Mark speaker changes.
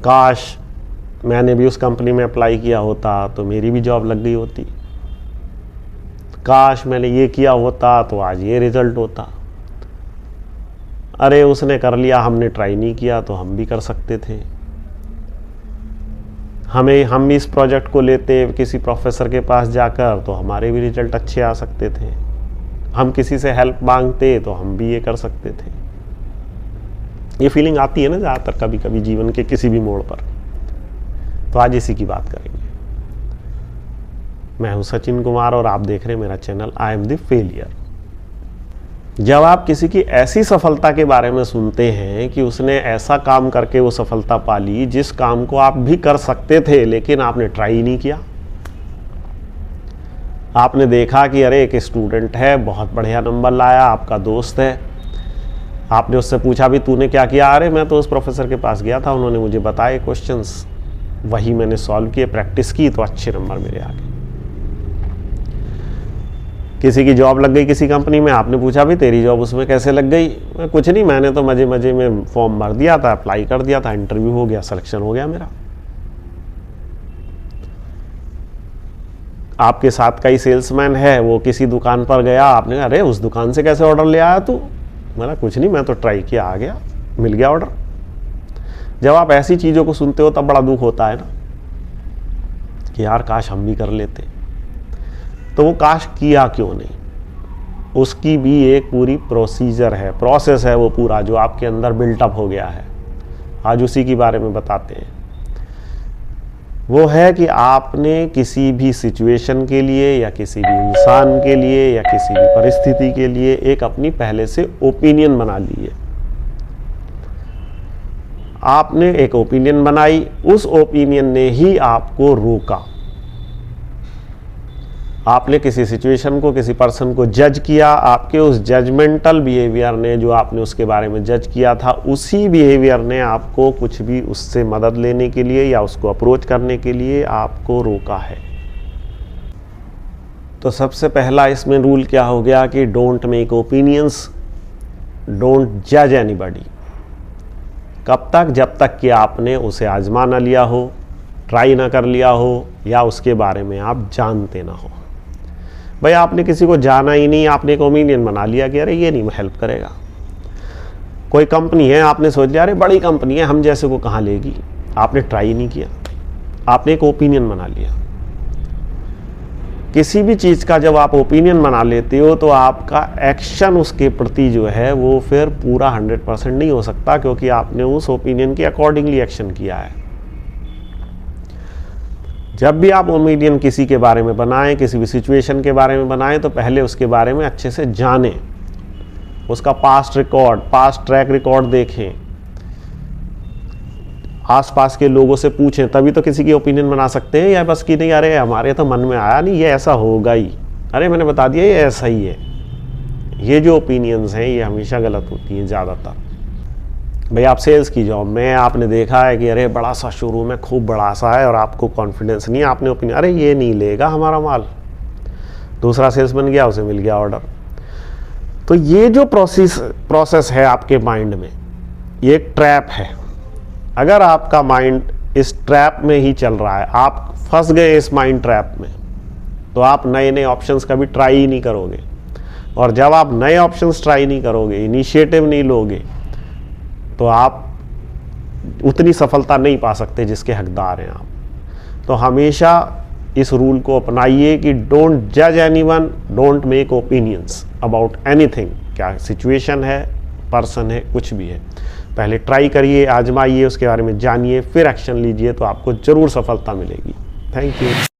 Speaker 1: काश मैंने भी उस कंपनी में अप्लाई किया होता तो मेरी भी जॉब लग गई होती, काश मैंने ये किया होता तो आज ये रिजल्ट होता, अरे उसने कर लिया हमने ट्राई नहीं किया तो हम भी कर सकते थे, हम भी इस प्रोजेक्ट को लेते किसी प्रोफेसर के पास जाकर तो हमारे भी रिजल्ट अच्छे आ सकते थे, हम किसी से हेल्प मांगते तो हम भी ये कर सकते थे। ये फीलिंग आती है ना ज़्यादातर कभी कभी जीवन के किसी भी मोड़ पर। तो आज इसी की बात करेंगे। मैं हूं सचिन कुमार और आप देख रहे हैं मेरा channel I am the failure. जब आप किसी की ऐसी सफलता के बारे में सुनते हैं कि उसने ऐसा काम करके वो सफलता पा ली जिस काम को आप भी कर सकते थे लेकिन आपने ट्राई नहीं किया। आपने देखा कि अरे एक स्टूडेंट है बहुत बढ़िया नंबर लाया, आपका दोस्त है, आपने उससे पूछा भी तूने क्या किया, अरे मैं तो उस प्रोफेसर के पास गया था, उन्होंने मुझे बताए क्वेश्चंस, वही मैंने सॉल्व किए, प्रैक्टिस की तो अच्छे नंबर मेरे आ गए। किसी की जॉब लग गई किसी कंपनी में, आपने पूछा भी तेरी जॉब उसमें कैसे लग गई, कुछ नहीं मैंने तो मजे मजे में फॉर्म भर दिया था, अप्लाई कर दिया था, इंटरव्यू हो गया, सिलेक्शन हो गया मेरा। आपके साथ का ही सेल्समैन है, वो किसी दुकान पर गया, आपने कहा अरे उस दुकान से कैसे ऑर्डर ले आया तू, मैंने कुछ नहीं मैं तो ट्राई किया, आ गया, मिल गया ऑर्डर। जब आप ऐसी चीज़ों को सुनते हो तब बड़ा दुख होता है ना कि यार काश हम भी कर लेते। तो वो काश किया क्यों नहीं, उसकी भी एक पूरी प्रोसीजर है, प्रोसेस है वो पूरा जो आपके अंदर बिल्टअप हो गया है। आज उसी के बारे में बताते हैं। वो है कि आपने किसी भी सिचुएशन के लिए या किसी भी इंसान के लिए या किसी भी परिस्थिति के लिए एक अपनी पहले से ओपिनियन बना ली है। आपने एक ओपिनियन बनाई, उस ओपिनियन ने ही आपको रोका। आपने किसी सिचुएशन को, किसी पर्सन को जज किया, आपके उस जजमेंटल बिहेवियर ने, जो आपने उसके बारे में जज किया था, उसी बिहेवियर ने आपको कुछ भी उससे मदद लेने के लिए या उसको अप्रोच करने के लिए आपको रोका है। तो सबसे पहला इसमें रूल क्या हो गया कि डोंट मेक ओपिनियंस, डोंट जज एनीबॉडी। कब तक? जब तक कि आपने उसे आजमा ना लिया हो, ट्राई ना कर लिया हो या उसके बारे में आप जानते ना हो। भाई आपने किसी को जाना ही नहीं, आपने एक ओपिनियन बना लिया कि अरे ये नहीं हेल्प करेगा। कोई कंपनी है, आपने सोच लिया अरे बड़ी कंपनी है, हम जैसे को कहाँ लेगी, आपने ट्राई नहीं किया, आपने एक ओपिनियन बना लिया। किसी भी चीज़ का जब आप ओपिनियन बना लेते हो तो आपका एक्शन उसके प्रति जो है वो फिर पूरा 100% नहीं हो सकता, क्योंकि आपने उस ओपिनियन के अकॉर्डिंगली एक्शन किया है। जब भी आप ओपिनियन किसी के बारे में बनाएं, किसी भी सिचुएशन के बारे में बनाएं, तो पहले उसके बारे में अच्छे से जानें, उसका past record, past track record देखें, आसपास के लोगों से पूछें, तभी तो किसी की ओपिनियन बना सकते हैं। या बस कि नहीं अरे हमारे तो मन में आया नहीं, ये ऐसा होगा ही, अरे मैंने बता दिया ये ऐसा ही है। ये जो ओपिनियंस हैं ये हमेशा गलत होती हैं ज़्यादातर। भाई आप सेल्स की जॉब में आपने देखा है कि अरे बड़ा सा शोरूम है, खूब बड़ा सा है, और आपको कॉन्फिडेंस नहीं है, आपने ओपिनियन अरे ये नहीं लेगा हमारा माल, दूसरा सेल्स बन गया, उसे मिल गया ऑर्डर। तो ये जो प्रोसेस है आपके माइंड में, ये एक ट्रैप है। अगर आपका माइंड इस ट्रैप में ही चल रहा है, आप फंस गए इस माइंड ट्रैप में, तो आप नए नए ऑप्शंस कभी ट्राई ही नहीं करोगे। और जब आप नए ऑप्शंस ट्राई नहीं करोगे, इनिशिएटिव नहीं लोगे, तो आप उतनी सफलता नहीं पा सकते जिसके हकदार हैं आप। तो हमेशा इस रूल को अपनाइए कि डोंट जज anyone, don't make opinions about anything. क्या सिचुएशन है, पर्सन है, कुछ भी है, पहले ट्राई करिए, आजमाइए, उसके बारे में जानिए, फिर एक्शन लीजिए, तो आपको ज़रूर सफलता मिलेगी। Thank you.